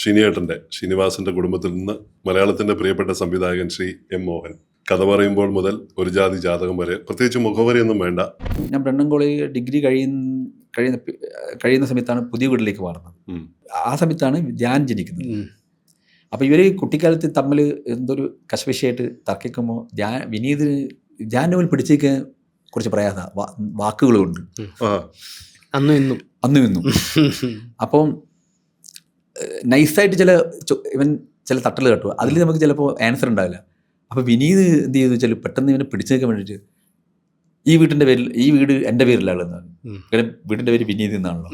ഷിനിയേട്ടൻ്റെ ശ്രീനിവാസന്റെ കുടുംബത്തിൽ നിന്ന് മലയാളത്തിന്റെ പ്രിയപ്പെട്ട സംവിധായകൻ ശ്രീ എം മോഹൻ. കഥ പറയുമ്പോൾ മുതൽ ഒരു ജാതി ജാതകം വരെ, പ്രത്യേകിച്ച് മുഖവരിയൊന്നും വേണ്ട. ഞാൻ ബ്രണ്ടൻ കോളേജ് ഡിഗ്രി കഴിയുന്ന സമയത്താണ് പുതിയ വീട്ടിലേക്ക് മാറുന്നത്. ആ സമയത്താണ് ധ്യാൻ ജനിക്കുന്നത്. അപ്പോൾ ഇവർ കുട്ടിക്കാലത്ത് തമ്മിൽ എന്തൊരു കശവിശയായിട്ട് തർക്കിക്കുമ്പോൾ വിനീത് ധ്യാൻ തമ്മിൽ പിടിച്ചേക്കാൻ കുറച്ച് പ്രയാസ വാക്കുകളുണ്ട് അന്നും ഇന്നും. അപ്പം നൈസായിട്ട് ഇവൻ ചില തട്ടൽ കേട്ടു, അതിൽ നമുക്ക് ചിലപ്പോൾ ആൻസർ ഉണ്ടാവില്ല. അപ്പോൾ വിനീത് എന്ത് ചെയ്തു വെച്ചാൽ പെട്ടെന്ന് ഇവനെ പിടിച്ചേക്കാൻ വേണ്ടിയിട്ട് ഈ വീട് എൻ്റെ പേരിലാണെന്നാണ്. വീടിൻ്റെ പേര് വിനീത് എന്നാണല്ലോ.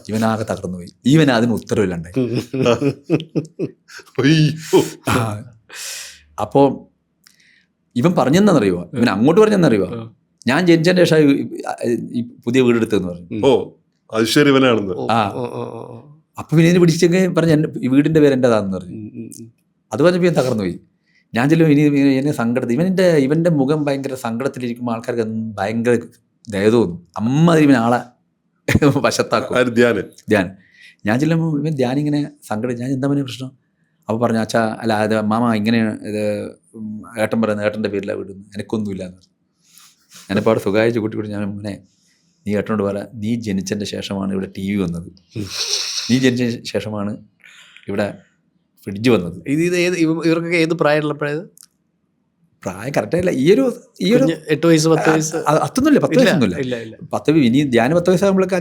ഇവനാകെ തകർന്നു പോയി. ഇവൻ അതിന് ഉത്തരവില്ലാണ്ടായി. അപ്പോൾ ഇവൻ പറഞ്ഞെന്നറിയുമോ, ഇവൻ അങ്ങോട്ട് പറഞ്ഞെന്നറിയുമോ, ഞാൻ ജനിച്ചതിൻ്റെ ശേഷം ഈ പുതിയ വീടെടുത്തെന്ന് പറഞ്ഞു. അപ്പൊ വിനീതിനെ പിടിച്ചെങ്കിൽ പറഞ്ഞ വീടിന്റെ പേര് എൻ്റെതാന്ന് പറഞ്ഞു. അത് പറഞ്ഞപ്പോൾ ഞാൻ തകർന്നു പോയി. ഞാൻ ചെല്ലും എന്നെ സങ്കടത്തിൽ ഇവന്റെ മുഖം ഭയങ്കര സങ്കടത്തിലിരിക്കുമ്പോൾ ആൾക്കാർക്ക് ഭയങ്കര ദയ തോന്നും. അമ്മാതിരി ഇവൻ ആളെ വശത്താക്കും ധ്യാൻ. ഞാൻ ചെല്ലുമ്പോൾ ഇവൻ ധ്യാൻ ഇങ്ങനെ സങ്കടം. ഞാൻ എന്താ പറയുക പ്രശ്നം? അപ്പോൾ പറഞ്ഞു, അച്ഛാ അല്ല അത് മാമ ഇങ്ങനെയാണ്, ഇത് ഏട്ടൻ പറയുന്നത് ഏട്ടൻ്റെ പേരിലാണ് വീടുന്നു, എനിക്കൊന്നുമില്ല എന്ന് പറഞ്ഞു. ഞാനിപ്പോൾ അവിടെ സുഖമായിട്ട് കൂട്ടി ഞാൻ മുന്നേ നീ ഏട്ടനോട് പറ, നീ ജനിച്ചതിൻ്റെ ശേഷമാണ് ഇവിടെ TV വന്നത്, നീ ജനിച്ച ശേഷമാണ് ഇവിടെ ഫ്രിഡ്ജ് വന്നത്. ഇവർക്കൊക്കെ ഏത് പ്രായമുള്ളപ്പോഴത്? പ്രായം കറക്റ്റായില്ല. ഈ ഒരു 8 വയസ്സ് 10 വയസ്സ് അതൊന്നുമില്ല, 10 വയസ്സൊന്നുമില്ല. ഇനി ധ്യാനം 10 വയസ്സാകുമ്പോഴേക്കും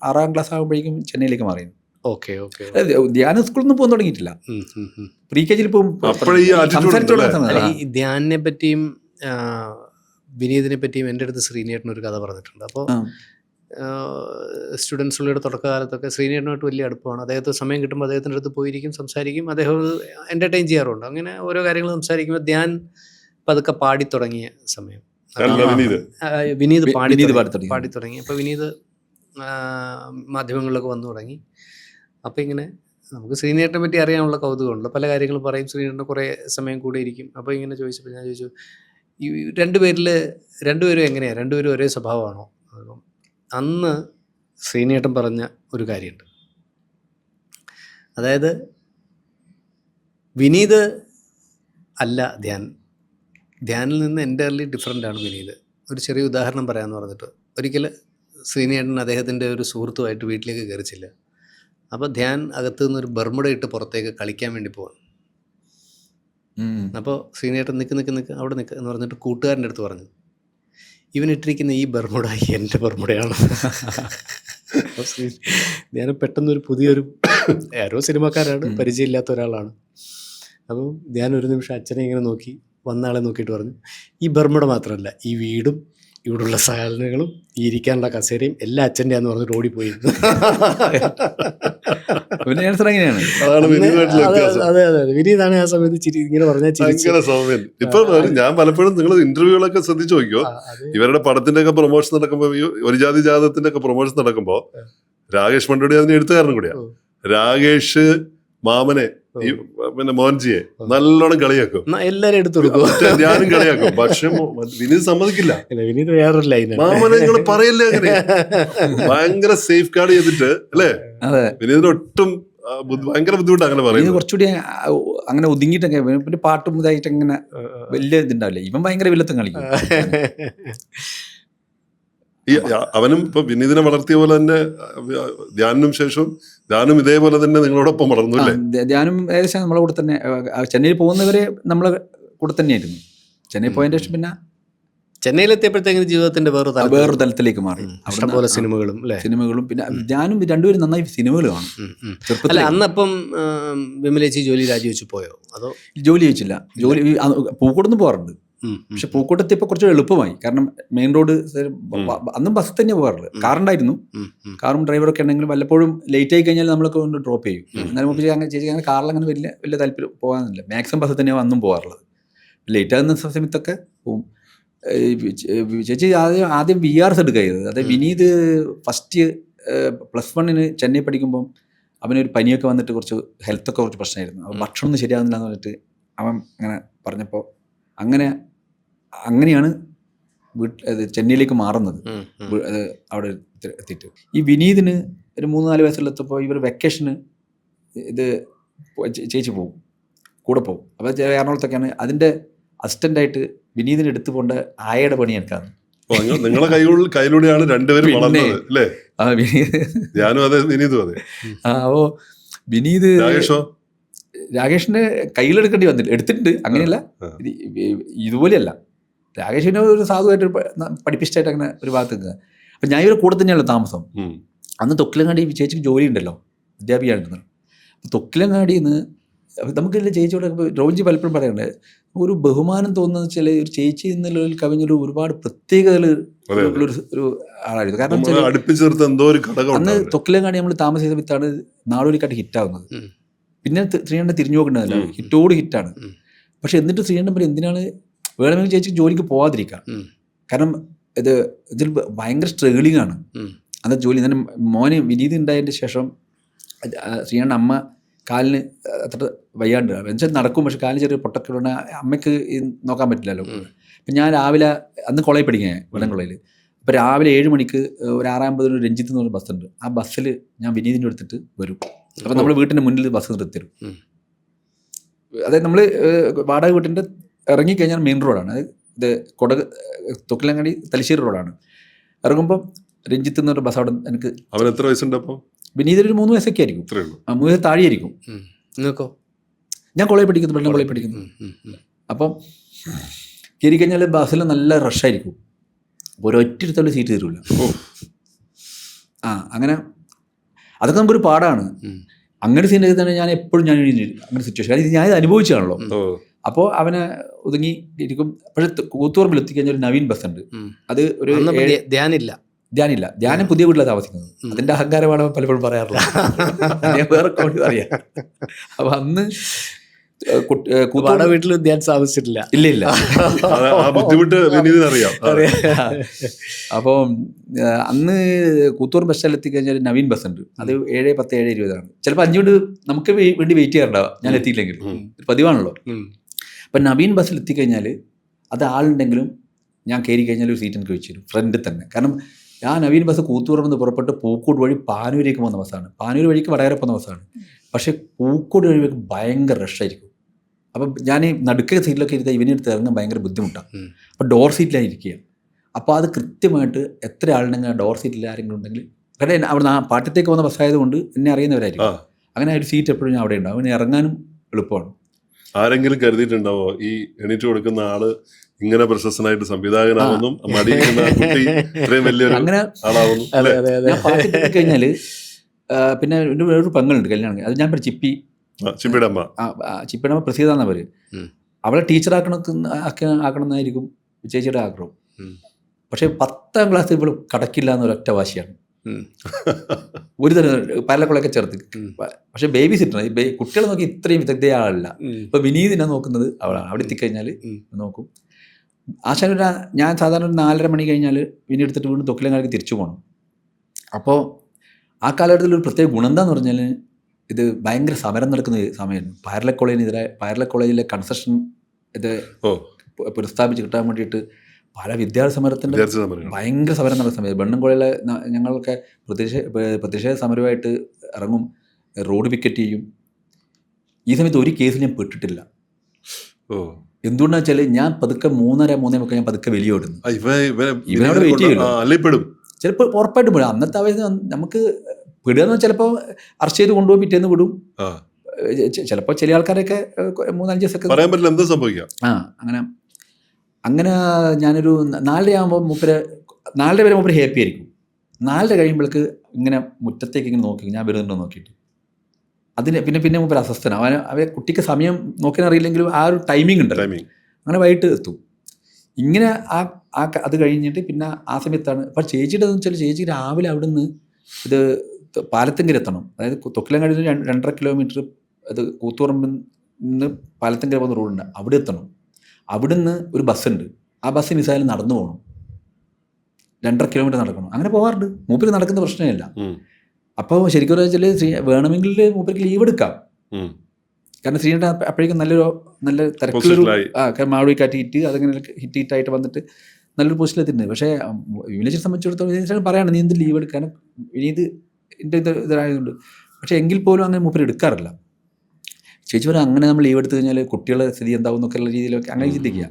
6ാം ക്ലാസ് ആകുമ്പോഴേക്കും ചെന്നൈയിലേക്ക് മാറി. ധ്യാന സ്കൂളിൽ നിന്ന് പോകാൻ തുടങ്ങിയിട്ടില്ല. പ്രീ KGയിൽ പോകും. ധ്യാനിനെ പറ്റിയും വിനീതിനെ പറ്റിയും എൻ്റെ അടുത്ത് ശ്രീനേട്ടൻ ഒരു കഥ പറഞ്ഞിട്ടുണ്ട്. അപ്പോൾ സ്റ്റുഡൻസുകളുടെ തുടക്കകാലത്തൊക്കെ ശ്രീനേട്ടനുമായിട്ട് വലിയ അടുപ്പമാണ്. അദ്ദേഹത്തെ സമയം കിട്ടുമ്പോൾ അദ്ദേഹത്തിൻ്റെ അടുത്ത് പോയിരിക്കും, സംസാരിക്കും, അദ്ദേഹം എൻ്റർടൈൻ ചെയ്യാറുണ്ട്. അങ്ങനെ ഓരോ കാര്യങ്ങൾ സംസാരിക്കുമ്പോൾ ധ്യാൻ പതുക്കെ പാടിത്തുടങ്ങിയ സമയം, വിനീത് പാടി തുടങ്ങി. അപ്പോൾ വിനീത് മാധ്യമങ്ങളിലൊക്കെ വന്നു തുടങ്ങി. അപ്പോൾ ഇങ്ങനെ നമുക്ക് ശ്രീനേട്ടനെ പറ്റി അറിയാനുള്ള കൗതുകമുണ്ട്. പല കാര്യങ്ങളും പറയും. ശ്രീനേട്ടന് കുറേ സമയം കൂടെ ഇരിക്കും. അപ്പോൾ ഇങ്ങനെ ചോദിച്ചപ്പോൾ ഞാൻ ചോദിച്ചു, ഈ രണ്ടുപേരും എങ്ങനെയാണ്, രണ്ടുപേരും ഒരേ സ്വഭാവമാണോ? അന്ന് ശ്രീനേട്ടൻ പറഞ്ഞ ഒരു കാര്യമുണ്ട്. അതായത് വിനീത് അല്ല ധ്യാനിൽ നിന്ന് എൻ്റയർലി ഡിഫറൻ്റ് ആണ് വിനീത്. ഒരു ചെറിയ ഉദാഹരണം പറയാമെന്ന് പറഞ്ഞിട്ട്, ഒരിക്കൽ ശ്രീനേട്ടൻ അദ്ദേഹത്തിൻ്റെ ഒരു സുഹൃത്തുമായിട്ട് വീട്ടിലേക്ക് കയറിച്ചില്ല. അപ്പോൾ ധ്യാൻ അകത്തു നിന്നൊരു ബർമുട ഇട്ട് പുറത്തേക്ക് കളിക്കാൻ വേണ്ടി പോവാണ്. അപ്പോൾ ശ്രീനേട്ടൻ നിൽക്ക് അവിടെ നിൽക്കുക എന്ന് പറഞ്ഞിട്ട് കൂട്ടുകാരൻ്റെ അടുത്ത് പറഞ്ഞു, ഇവനിട്ടിരിക്കുന്ന ഈ ബർമുട എൻ്റെ ബർമുടയാണ്. ഞാൻ പെട്ടെന്നൊരു പുതിയൊരു ആരോ സിനിമക്കാരാണ്, പരിചയമില്ലാത്ത ഒരാളാണ്. അപ്പം ഞാൻ ഒരു നിമിഷം അച്ഛനെ ഇങ്ങനെ നോക്കി, വന്ന ആളെ നോക്കിയിട്ട് പറഞ്ഞു, ഈ ബർമുട മാത്രമല്ല, ഈ വീടും ഇവിടെയുള്ള സാധനങ്ങളും ഈ ഇരിക്കാനുള്ള കസേരയും എല്ലാം അച്ഛൻ്റെയാന്ന് പറഞ്ഞിട്ട് ഓടിപ്പോയി. അതെ വിനീതാണ് ആ സമയത്ത് ഇങ്ങനെ പറഞ്ഞാൽ. ഇപ്പൊ ഞാൻ പലപ്പോഴും നിങ്ങൾ ഇന്റർവ്യൂകളൊക്കെ ശ്രദ്ധിച്ചു നോക്കിയോ, ഇവരുടെ പടത്തിന്റെ ഒക്കെ പ്രൊമോഷൻ നടക്കുമ്പോ, ഒരു ജാതി ജാതകത്തിന്റെ ഒക്കെ പ്രൊമോഷൻ നടക്കുമ്പോ രാകേഷ് മണ്ടോടി അതിന് എഴുത്തുകാരനും കൂടിയാ. രാകേഷ് മാമനെ പിന്നെ മോഹൻജിയെ നല്ലോണം കളിയാക്കും, എല്ലാരും എടുത്തു കൊടുക്കും, ഞാനും കളിയാക്കും. പക്ഷെ വിനീത് സമ്മതിക്കില്ല. വിനീത് വേറൊരു ലൈനാണ്. മാമനെ നിങ്ങൾ പറയല്ലേ അങ്ങനെ, ഭയങ്കര സേഫ് ഗാർഡ് ചെയ്തിട്ട് അല്ലേ. വിനീതിന് ഒട്ടും ഭയങ്കര ബുദ്ധിമുട്ട് അങ്ങനെ പറയുന്നത്. കുറച്ചുകൂടി അങ്ങനെ ഒതുങ്ങിയിട്ടൊക്കെ പിന്നെ പാട്ടും ഇതായിട്ട് അങ്ങനെ വലിയ ഇതുണ്ടാവില്ല. ഇവൻ ഭയങ്കര വില്ലത്തും കളിക്കും. അവനും ഇപ്പൊ വിനീതിനെ വളർത്തിയ പോലെ തന്നെ ധ്യാനും ശേഷം ധ്യാനും ഇതേപോലെ തന്നെ നിങ്ങളോടൊപ്പം വളർന്നു അല്ലേ? ധ്യാനും ഏകദേശം നമ്മളെ കൂടെ തന്നെ. ചെന്നൈയിൽ പോകുന്നവരെ നമ്മളെ കൂടെ തന്നെയായിരുന്നു. ചെന്നൈ പോയതിന്റെ ശേഷം പിന്നെ ചെന്നൈയിലെത്തിയപ്പോഴത്തേക്കും ജീവിതത്തിന്റെ വേറൊരു തലത്തിലേക്ക് മാറി. ഇഷ്ടംപോലെ സിനിമകളും പിന്നെ ഞാനും രണ്ടുപേരും നന്നായി സിനിമകൾ കാണും. അന്നപ്പം വിമലേച്ചി ജോലി രാജിവെച്ച് പോയോ? അതോ ജോലി വെച്ചില്ല. പൂക്കോട്ടൊന്നും പോകാറുണ്ട്. പക്ഷെ പൂക്കോട്ടെത്തിയപ്പോൾ കുറച്ച് എളുപ്പമായി. കാരണം മെയിൻ റോഡ്, അന്നും ബസ് തന്നെ പോകാറുള്ളത്. കാറുണ്ടായിരുന്നു, കാറും ഡ്രൈവറൊക്കെ ഉണ്ടെങ്കിലും വല്ലപ്പോഴും ലേറ്റ് ആയി കഴിഞ്ഞാൽ നമ്മളൊക്കെ കൊണ്ട് ഡ്രോപ്പ് ചെയ്യും. എന്നാലും ചേച്ചി അങ്ങനെ കാറിൽ അങ്ങനെ വലിയ താല്പര്യം പോകാനില്ല. മാക്സിമം ബസ് തന്നെയാണ് അന്നും പോകാറുള്ളത്. ലേറ്റ് ആകുന്ന സമയത്തൊക്കെ പോവും. ചേച്ചി ആദ്യം VRS എടുക്കുക ചെയ്തത്. അതായത് വിനീത് ഫസ്റ്റ് +1 ചെന്നൈ പഠിക്കുമ്പം അവനൊരു പനിയൊക്കെ വന്നിട്ട് കുറച്ച് ഹെൽത്തൊക്കെ കുറച്ച് പ്രശ്നമായിരുന്നു. അപ്പോൾ ഭക്ഷണമൊന്നും ശരിയാകുന്നില്ല എന്ന് പറഞ്ഞിട്ട് അവൻ അങ്ങനെ പറഞ്ഞപ്പോൾ അങ്ങനെയാണ് ചെന്നൈയിലേക്ക് മാറുന്നത്. അവിടെ എത്തിയിട്ട് ഈ വിനീതിന് ഒരു 3-4 വയസ്സിലെത്തപ്പോൾ ഇവർ വെക്കേഷന് ഇത് ചേച്ചി പോകും, കൂടെ പോകും. അപ്പോൾ എറണാകുളത്തൊക്കെയാണ് അതിൻ്റെ അസിസ്റ്റൻ്റായിട്ട് വിനീതിന് എടുത്തു പോകേണ്ട ആയയുടെ പണി എടുക്കാറ്. നിങ്ങളെ കയ്യിലൂടെയാണ് രണ്ടുപേരും വളർന്നത് അല്ലേ? ആ വിനീത്, ഞാനും അതെ, വിനീതും അതെ. അപ്പോൾ വിനീത് രാകേഷോ? രാകേഷിൻ്റെ കയ്യിലെടുക്കേണ്ടി വന്നില്ല, എടുത്തിട്ടുണ്ട്, അങ്ങനെയല്ല, ഇതുപോലെയല്ല. രാകേഷിനെ ഒരു സാധുവായിട്ട് പഠിപ്പിച്ചിട്ടായിട്ട് അങ്ങനെ ഒരു ഭാഗത്ത് നിൽക്കുക. അപ്പം ഞാൻ ഇവരെ കൂടെ തന്നെയല്ലോ താമസം. അന്ന് തൊക്കിലങ്ങാടി ചേച്ചിക്ക് ജോലി ഉണ്ടല്ലോ, അധ്യാപികയായിരുന്നു. അപ്പം തൊക്കിലങ്ങാടിയിൽ നിന്ന് നമുക്ക് ചേച്ചിയോടെ റോജി പലപ്പോഴും പറയണ്ടേ, ഒരു ബഹുമാനം തോന്നുന്നത് വെച്ചാൽ ഒരു ചേച്ചി എന്നുള്ള കവിഞ്ഞൊരു ഒരുപാട് പ്രത്യേകതകളുള്ളൊരു ഒരു ആളായിരുന്നു. കാരണം അന്ന് തൊക്കിലങ്ങാടി നമ്മൾ താമസിച്ച സമയത്താണ് നാടോടിക്കാട്ട് ഹിറ്റാവുന്നത്. പിന്നെ ശ്രീകണ്ഠൻ തിരിഞ്ഞു നോക്കണ്ടതല്ല, ഹിറ്റോട് ഹിറ്റാണ്. പക്ഷെ എന്നിട്ട് ശ്രീകണ്ഠൻ പറയും എന്തിനാണ് വേണമെങ്കിൽ ചേച്ചിക്ക് ജോലിക്ക് പോകാതിരിക്കാം, കാരണം ഇതിൽ ഭയങ്കര സ്ട്രഗിളിങ് ആണ് അന്നത്തെ ജോലി. തന്നെ മോന് വിനീത് ഉണ്ടായതിൻ്റെ ശേഷം ശ്രീകണ്ഠൻ അമ്മ കാലിന് അത്ര വയ്യാണ്ട് എന്നുവെച്ചാൽ നടക്കും, പക്ഷെ കാലിന് ചെറിയ പൊട്ടൊക്കെ ഉള്ള അമ്മയ്ക്ക് നോക്കാൻ പറ്റില്ലല്ലോ. അപ്പം ഞാൻ രാവിലെ അന്ന് കോളേജിൽ പഠിക്കാൻ വെള്ളംകുളയിൽ, അപ്പോൾ രാവിലെ 7 മണിക്ക് ഒരു 6:50 രഞ്ജിത്ത് എന്ന് പറഞ്ഞ ബസ്സുണ്ട്. ആ ബസ്സിൽ ഞാൻ വിനീതിനെ എടുത്തിട്ട് വരും. അപ്പം നമ്മൾ വീട്ടിൻ്റെ മുന്നിൽ ബസ് നിർത്തിത്തരും. അതായത് നമ്മൾ വാടക വീട്ടിൻ്റെ ഇറങ്ങിക്കഴിഞ്ഞാൽ മെയിൻ റോഡാണ്, ഇത് തൊക്കിലങ്ങാടി തലശ്ശേരി റോഡാണ്. ഇറങ്ങുമ്പോൾ രഞ്ജിത്ത് എന്ന് പറഞ്ഞ ബസ് അവിടെ എനിക്ക്. അവൻ എത്ര വയസ്സുണ്ട് അപ്പോൾ? വിനീതിൽ ഒരു 3 വയസ്സൊക്കെ ആയിരിക്കും, 3 വയസ്സ് താഴെയായിരിക്കും. നിങ്ങൾക്കോ? ഞാൻ കോളേജ് പഠിക്കുന്നു, വെള്ളം കോളേജ് പഠിക്കുന്നു. അപ്പം കയറി കഴിഞ്ഞാൽ ബസ്സിൽ നല്ല റഷായിരിക്കും, ഒരൊറ്റ സീറ്റ് തരില്ല. അങ്ങനെ അതൊക്കെ നമുക്കൊരു പാടാണ്. അങ്ങനെ സീൻ തന്നെ ഞാൻ എപ്പോഴും അങ്ങനെ സിറ്റുവേഷൻ, കാരണം ഞാൻ ഇത് അനുഭവിച്ചാണല്ലോ. അപ്പോൾ അവനെ ഒതുങ്ങി ഇരിക്കും. പക്ഷെ കൂത്തുപറമ്പിൽ എത്തിക്കഴിഞ്ഞാൽ ഒരു നവീൻ ബസ് ഉണ്ട്. അത് ഒരു ധ്യാനം പുതിയ വീട്ടിലാണ് താമസിക്കുന്നത്. അതിന്റെ അഹങ്കാരമാണ് പലപ്പോഴും പറയാറുള്ളത്, വേറെ കോടി പറയാം. അപ്പൊ അന്ന് വീട്ടിൽ ധ്യാൻ താമസിച്ചിട്ടില്ല. ഇല്ല. അപ്പോൾ അന്ന് കൂത്തൂർ ബസ് സ്റ്റാൻഡിൽ എത്തിക്കഴിഞ്ഞാൽ നവീൻ ബസ് ഉണ്ട്. അത് 7:10, 7:20 ചിലപ്പോൾ 5 മിനിറ്റ് നമുക്ക് വേണ്ടി വെയിറ്റ് ചെയ്യാറുണ്ടാവും, ഞാൻ എത്തിയില്ലെങ്കിൽ. പതിവാണല്ലോ. അപ്പം നവീൻ ബസ്സിൽ എത്തിക്കഴിഞ്ഞാൽ അത് ആളുണ്ടെങ്കിലും ഞാൻ കയറി കഴിഞ്ഞാൽ ഒരു സീറ്റ് എനിക്ക് വെച്ചു തരും, ഫ്രണ്ടിൽ തന്നെ. കാരണം ആ നവീൻ ബസ് കൂത്തുപറമ്പിൽ നിന്ന് പുറപ്പെട്ട് പൂക്കോട് വഴി പാനൂരേക്ക് പോകുന്ന ബസ്സാണ്. പാനൂർ വഴിക്ക് വടകര പോകുന്ന ബസ്സാണ്. പക്ഷേ പൂക്കോട് വഴിക്ക് ഭയങ്കര റഷായിരിക്കും. അപ്പം ഞാൻ ഈ നടുക്ക സീറ്റിലൊക്കെ ഇരുത്താൽ ഇവനെടുത്ത് ഇറങ്ങാൻ ഭയങ്കര ബുദ്ധിമുട്ടാണ്. അപ്പോൾ ഡോർ സീറ്റിലാണ് ഇരിക്കുക. അപ്പോൾ അത് കൃത്യമായിട്ട് എത്ര ആളുണ്ടെങ്കിൽ ആ ഡോർ സീറ്റിൽ ആരെങ്കിലും ഉണ്ടെങ്കിൽ, കാരണം അവിടെ ആ പാട്ടത്തേക്ക് പോകുന്ന ബസ്സായതുകൊണ്ട് എന്നെ അറിയുന്നവരായിരിക്കും. അങ്ങനെ ഒരു സീറ്റ് എപ്പോഴും ഞാൻ അവിടെ ഉണ്ടാവും, അവന് ഇറങ്ങാനും എളുപ്പമാണ്. ആരെങ്കിലും കരുതിയിട്ടുണ്ടാവോ ഈ എണീറ്റ് കൊടുക്കുന്ന ആള് ഇങ്ങനെ പ്രശസ്തനായിട്ട് സംവിധായകനാവുന്നു, അങ്ങനെ ആളാവുന്നു? ഞാൻ പാട്ട് കഴിഞ്ഞാല് പിന്നെ ഒരു പെങ്ങളുണ്ട് കല്യാണം, അത് ഞാൻ ചിപ്പിയുടെ അമ്മ പ്രസീത എന്നാ പേര്. അവളെ ടീച്ചറാക്കണമെന്നായിരിക്കും ചേച്ചിയുടെ ആഗ്രഹം. പക്ഷെ 10ാം ക്ലാസ് ഇപ്പോൾ കടക്കില്ല എന്നൊരൊറ്റ വാശിയാണ്. ഒരു തരം പാലക്കുളയൊക്കെ ചേർത്ത്. പക്ഷെ ബേബി സിറ്റർ കുട്ടികളെ നോക്കി ഇത്രയും വിദഗ്ധ ആളല്ല. ഇപ്പൊ വിനീതിനെ നോക്കുന്നത് അവളാണ്. അവിടെ എത്തിക്കഴിഞ്ഞാൽ നോക്കും. ഞാൻ സാധാരണ ഒരു 4:30 മണി കഴിഞ്ഞാൽ വിനീത് എടുത്തിട്ട് വീണ്ടും തൊക്കിലങ്ങാടിക്ക് തിരിച്ചു പോകണം. അപ്പോൾ ആ കാലഘട്ടത്തിൽ ഒരു പ്രത്യേക ഗുണം എന്താന്ന് പറഞ്ഞാൽ, ഇത് ഭയങ്കര സമരം നടക്കുന്ന സമയമായിരുന്നു. പൈറലക് കോളേജിലെ കൺസ്ട്രക്ഷൻ ഇത് പുനഃസ്ഥാപിച്ച് കിട്ടാൻ വേണ്ടിയിട്ട് പല വിദ്യാർത്ഥി സമരത്തിൻ്റെ ഭയങ്കര സമരം നടക്കുന്ന സമയത്ത് ബണ്ണൻകോളയിലെ ഞങ്ങളൊക്കെ പ്രതിഷേധ സമരമായിട്ട് ഇറങ്ങും, റോഡ് പിക്കറ്റ് ചെയ്യും. ഈ സമയത്ത് ഒരു കേസിൽ ഞാൻ പെട്ടിട്ടില്ല. എന്തുകൊണ്ടാ വെച്ചാൽ ഞാൻ പതുക്കെ 3:30 ഞാൻ പതുക്കെ വെളിയോടുന്നു. ഇവനോട് വെയിറ്റ് ചെയ്യും. ചിലപ്പോൾ ഉറപ്പായിട്ടും പെടും. അന്നത്തെ അവസ്ഥ നമുക്ക് പെടുകയെന്ന് ചിലപ്പോൾ അറസ്റ്റ് ചെയ്ത് കൊണ്ടുപോയി പിറ്റേന്ന് വിടും. ചിലപ്പോൾ ചില ആൾക്കാരൊക്കെ 3-5 ദിവസമൊക്കെ പറയാൻ പറ്റില്ല എന്താ സംഭവിക്കാം. അങ്ങനെ ഞാനൊരു 4:30 വരെ മൂപ്പര് ഹാപ്പി ആയിരിക്കും. 4:30 കഴിയുമ്പോഴേക്ക് ഇങ്ങനെ മുറ്റത്തേക്ക് ഇങ്ങനെ നോക്കി ഞാൻ വരുന്നുണ്ടോ നോക്കിയിട്ട് അതിന് പിന്നെ മൂപ്പര് അസ്വസ്ഥനാണ്. അവരെ കുട്ടിക്ക് സമയം നോക്കാൻ അറിയില്ലെങ്കിലും ആ ഒരു ടൈമിംഗ് ഉണ്ട്, അങ്ങനെ വൈകിട്ട് എത്തും. ഇങ്ങനെ അത് കഴിഞ്ഞിട്ട് പിന്നെ ആ സമയത്താണ്. അപ്പോൾ ചേച്ചിയുടെ വെച്ചാൽ ചേച്ചി രാവിലെ അവിടെ നിന്ന് ഇത് പാലത്തിങ്കര എത്തണം. അതായത് തൊക്കിലങ്ങാടിയിൽ 2.5 കിലോമീറ്റർ അത് കൂത്തുപറമ്പിൽ നിന്ന് പാലത്തിങ്കര പോകുന്ന റോഡുണ്ട്, അവിടെ എത്തണം. അവിടുന്ന് ഒരു ബസ്സുണ്ട്, ആ ബസ് മിസ്സായാലും നടന്നു പോകണം, 2.5 കിലോമീറ്റർ നടക്കണം. അങ്ങനെ പോകാറുണ്ട്. മൂപ്പര് നടക്കുന്ന പ്രശ്നമില്ല. അപ്പോൾ ശരിക്കും വെച്ചാൽ വേണമെങ്കിൽ മൂപ്പർക്ക് ലീവ് എടുക്കാം. കാരണം ശ്രീകണ്ഠൻ അപ്പോഴേക്കും നല്ല തിരക്കിലൊരു മാവടിക്കാറ്റ് ഹിറ്റ് അതങ്ങനെ ഹിറ്റായിട്ട് വന്നിട്ട് നല്ലൊരു പൊസിഷനിലെത്തിയിട്ടുണ്ട്. പക്ഷേ വിനീതിനെ സംബന്ധിച്ചിടത്തോളം പറയാണ് നീ എന്ത് ലീവ് എടുക്കാനും വിനീത് ഇതായതുകൊണ്ട്. പക്ഷേ എങ്കിൽ പോലും അങ്ങനെ മൂപ്പര് എടുക്കാറില്ല. ചേച്ചി പറഞ്ഞാൽ അങ്ങനെ നമ്മൾ ലീവ് എടുത്തു കഴിഞ്ഞാൽ കുട്ടികളുടെ സ്ഥിതി എന്താവും എന്നൊക്കെയുള്ള രീതിയിലൊക്കെ അങ്ങനെ ചിന്തിക്കുക.